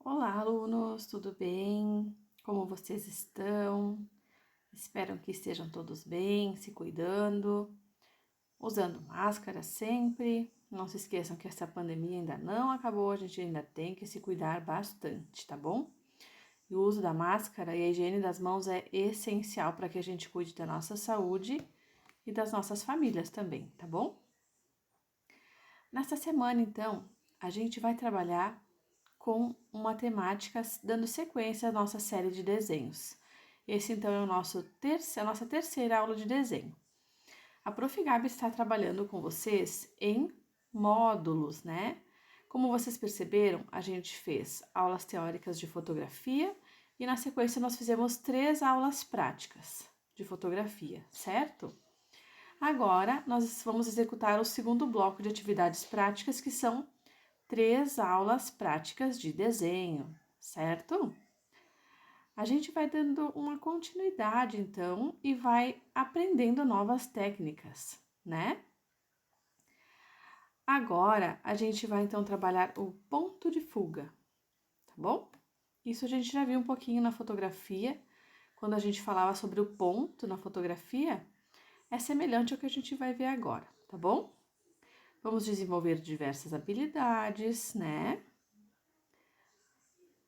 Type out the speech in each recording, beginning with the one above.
Olá, alunos, tudo bem? Como vocês estão? Espero que estejam todos bem, se cuidando, usando máscara sempre. Não se esqueçam que essa pandemia ainda não acabou, a gente ainda tem que se cuidar bastante, tá bom? E o uso da máscara e a higiene das mãos é essencial para que a gente cuide da nossa saúde e das nossas famílias também, tá bom? Nesta semana, então, a gente vai trabalhar com uma temática dando sequência à nossa série de desenhos. Esse então é a nossa terceira aula de desenho. A Prof. Gabi está trabalhando com vocês em módulos, né? Como vocês perceberam, a gente fez aulas teóricas de fotografia e na sequência nós fizemos 3 aulas práticas de fotografia, certo? Agora nós vamos executar o segundo bloco de atividades práticas, que são 3 aulas práticas de desenho, certo? A gente vai dando uma continuidade, então, e vai aprendendo novas técnicas, né? Agora, a gente vai, então, trabalhar o ponto de fuga, tá bom? Isso a gente já viu um pouquinho na fotografia, quando a gente falava sobre o ponto na fotografia, é semelhante ao que a gente vai ver agora, tá bom? Vamos desenvolver diversas habilidades, né?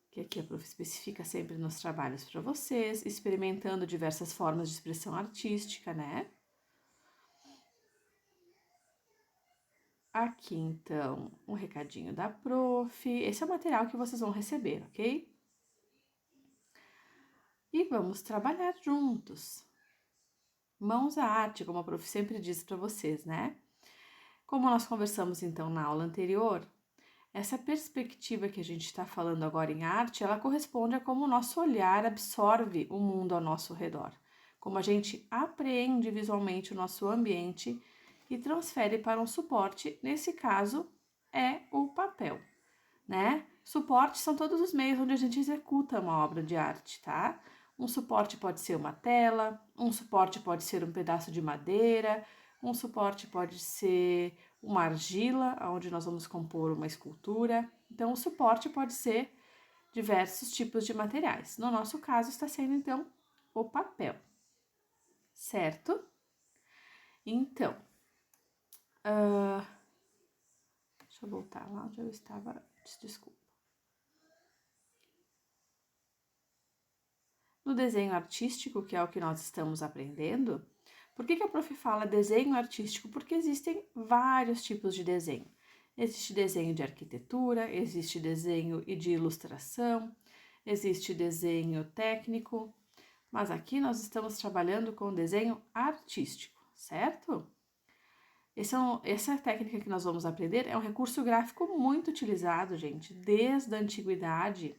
Que aqui a prof especifica sempre nos trabalhos para vocês, experimentando diversas formas de expressão artística, né? Aqui, então, um recadinho da prof. Esse é o material que vocês vão receber, ok? E vamos trabalhar juntos. Mãos à arte, como a prof sempre diz para vocês, né? Como nós conversamos, então, na aula anterior, essa perspectiva que a gente está falando agora em arte, ela corresponde a como o nosso olhar absorve o mundo ao nosso redor, como a gente apreende visualmente o nosso ambiente e transfere para um suporte, nesse caso é o papel, né? Suporte são todos os meios onde a gente executa uma obra de arte, tá? Um suporte pode ser uma tela, um suporte pode ser um pedaço de madeira, um suporte pode ser uma argila, onde nós vamos compor uma escultura. Então, o suporte pode ser diversos tipos de materiais. No nosso caso, está sendo, então, o papel, certo? Então, deixa eu voltar lá onde eu estava antes, desculpa. No desenho artístico, que é o que nós estamos aprendendo, por que a prof fala desenho artístico? Porque existem vários tipos de desenho. Existe desenho de arquitetura, existe desenho de ilustração, existe desenho técnico, mas aqui nós estamos trabalhando com desenho artístico, certo? Essa técnica que nós vamos aprender é um recurso gráfico muito utilizado, gente, desde a antiguidade.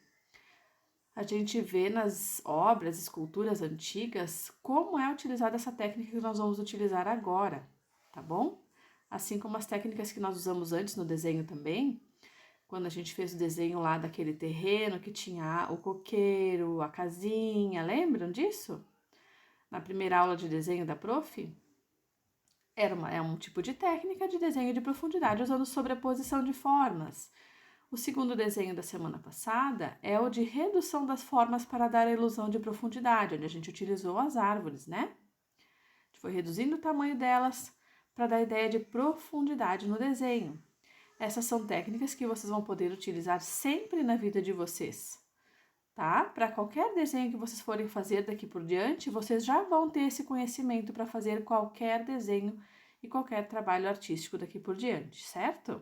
A gente vê nas obras, esculturas antigas, como é utilizada essa técnica que nós vamos utilizar agora, tá bom? Assim como as técnicas que nós usamos antes no desenho também, quando a gente fez o desenho lá daquele terreno que tinha o coqueiro, a casinha, lembram disso? Na primeira aula de desenho da prof? É um tipo de técnica de desenho de profundidade usando sobreposição de formas. O segundo desenho da semana passada é o de redução das formas para dar a ilusão de profundidade, onde a gente utilizou as árvores, né? A gente foi reduzindo o tamanho delas para dar a ideia de profundidade no desenho. Essas são técnicas que vocês vão poder utilizar sempre na vida de vocês, tá? Para qualquer desenho que vocês forem fazer daqui por diante, vocês já vão ter esse conhecimento para fazer qualquer desenho e qualquer trabalho artístico daqui por diante, certo?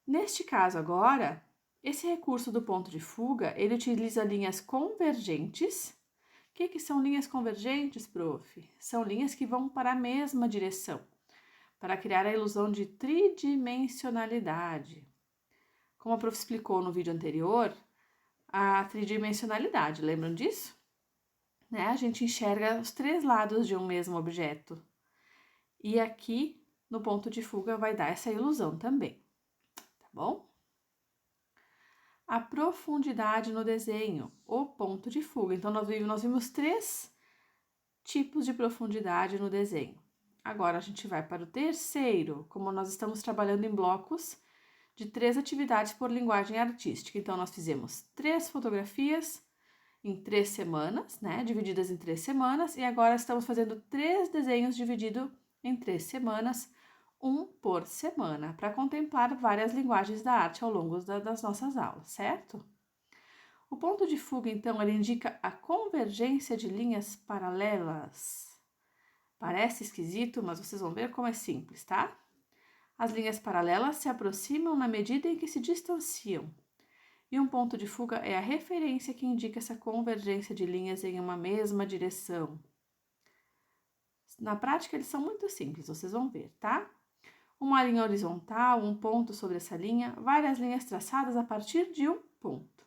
Neste caso agora, esse recurso do ponto de fuga, ele utiliza linhas convergentes. O que são linhas convergentes, prof? São linhas que vão para a mesma direção, para criar a ilusão de tridimensionalidade. Como a prof explicou no vídeo anterior, a tridimensionalidade, lembram disso? Né? A gente enxerga os 3 lados de um mesmo objeto. E aqui, no ponto de fuga, vai dar essa ilusão também, tá bom? A profundidade no desenho, o ponto de fuga. Então, nós vimos 3 tipos de profundidade no desenho. Agora, a gente vai para o terceiro, como nós estamos trabalhando em blocos de 3 atividades por linguagem artística. Então, nós fizemos 3 fotografias em 3 semanas, né? Divididas em 3 semanas, e agora estamos fazendo 3 desenhos divididos em 3 semanas, um por semana, para contemplar várias linguagens da arte ao longo das nossas aulas, certo? O ponto de fuga, então, ele indica a convergência de linhas paralelas. Parece esquisito, mas vocês vão ver como é simples, tá? As linhas paralelas se aproximam na medida em que se distanciam. E um ponto de fuga é a referência que indica essa convergência de linhas em uma mesma direção. Na prática, eles são muito simples, vocês vão ver, tá? Uma linha horizontal, um ponto sobre essa linha, várias linhas traçadas a partir de um ponto.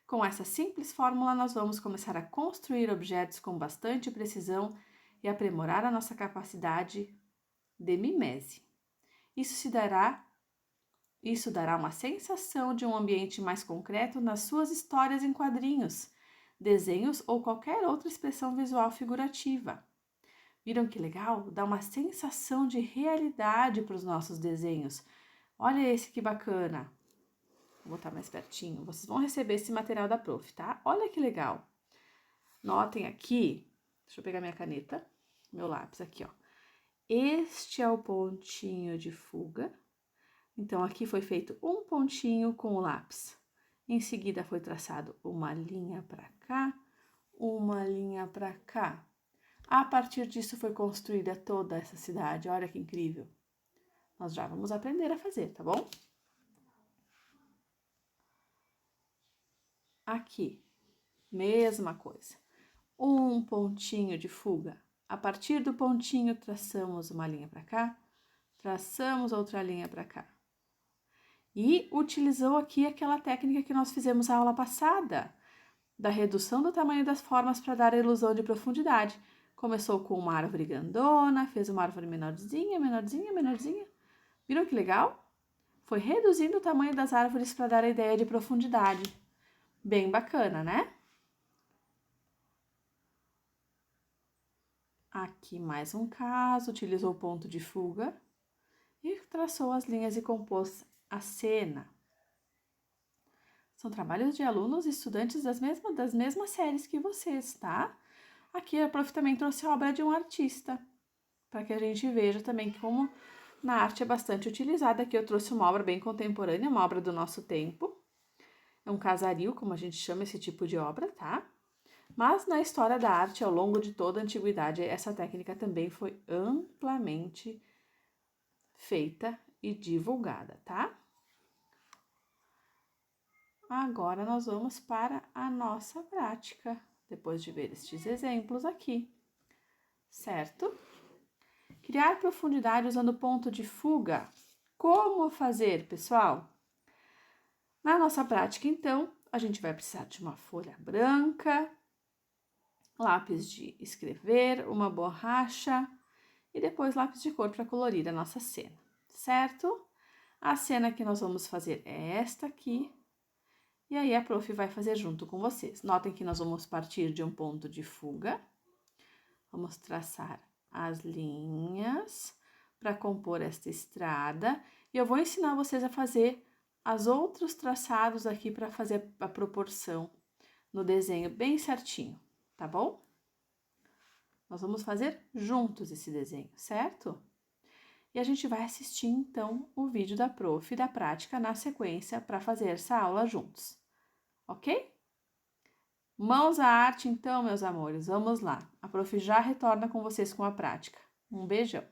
Com essa simples fórmula, nós vamos começar a construir objetos com bastante precisão e aprimorar a nossa capacidade de mimese. Isso dará uma sensação de um ambiente mais concreto nas suas histórias em quadrinhos, desenhos ou qualquer outra expressão visual figurativa. Viram que legal? Dá uma sensação de realidade para os nossos desenhos. Olha esse que bacana. Vou botar mais pertinho. Vocês vão receber esse material da prof, tá? Olha que legal. Notem aqui, deixa eu pegar minha caneta, meu lápis aqui, ó. Este é o pontinho de fuga. Então, aqui foi feito um pontinho com o lápis. Em seguida, foi traçado uma linha para cá, uma linha para cá. A partir disso, foi construída toda essa cidade. Olha que incrível. Nós já vamos aprender a fazer, tá bom? Aqui, mesma coisa. Um pontinho de fuga. A partir do pontinho, traçamos uma linha para cá, traçamos outra linha para cá. E utilizou aqui aquela técnica que nós fizemos na aula passada, da redução do tamanho das formas para dar a ilusão de profundidade. Começou com uma árvore grandona, fez uma árvore menorzinha, menorzinha, menorzinha. Viram que legal? Foi reduzindo o tamanho das árvores para dar a ideia de profundidade. Bem bacana, né? Aqui mais um caso, utilizou o ponto de fuga e traçou as linhas e compôs a cena. São trabalhos de alunos e estudantes das mesmas séries que vocês, tá? Aqui a prof também trouxe a obra de um artista, para que a gente veja também como na arte é bastante utilizada. Aqui eu trouxe uma obra bem contemporânea, uma obra do nosso tempo. É um casario, como a gente chama esse tipo de obra, tá? Mas na história da arte, ao longo de toda a antiguidade, essa técnica também foi amplamente feita e divulgada, tá? Agora nós vamos para a nossa prática, depois de ver estes exemplos aqui, certo? Criar profundidade usando ponto de fuga. Como fazer, pessoal? Na nossa prática, então, a gente vai precisar de uma folha branca, lápis de escrever, uma borracha e depois lápis de cor para colorir a nossa cena, certo? A cena que nós vamos fazer é esta aqui. E aí a prof vai fazer junto com vocês. Notem que nós vamos partir de um ponto de fuga. Vamos traçar as linhas para compor esta estrada. E eu vou ensinar vocês a fazer os outros traçados aqui para fazer a proporção no desenho bem certinho, tá bom? Nós vamos fazer juntos esse desenho, certo? E a gente vai assistir, então, o vídeo da prof da prática na sequência para fazer essa aula juntos, ok? Mãos à arte, então, meus amores, vamos lá. A prof já retorna com vocês com a prática. Um beijão!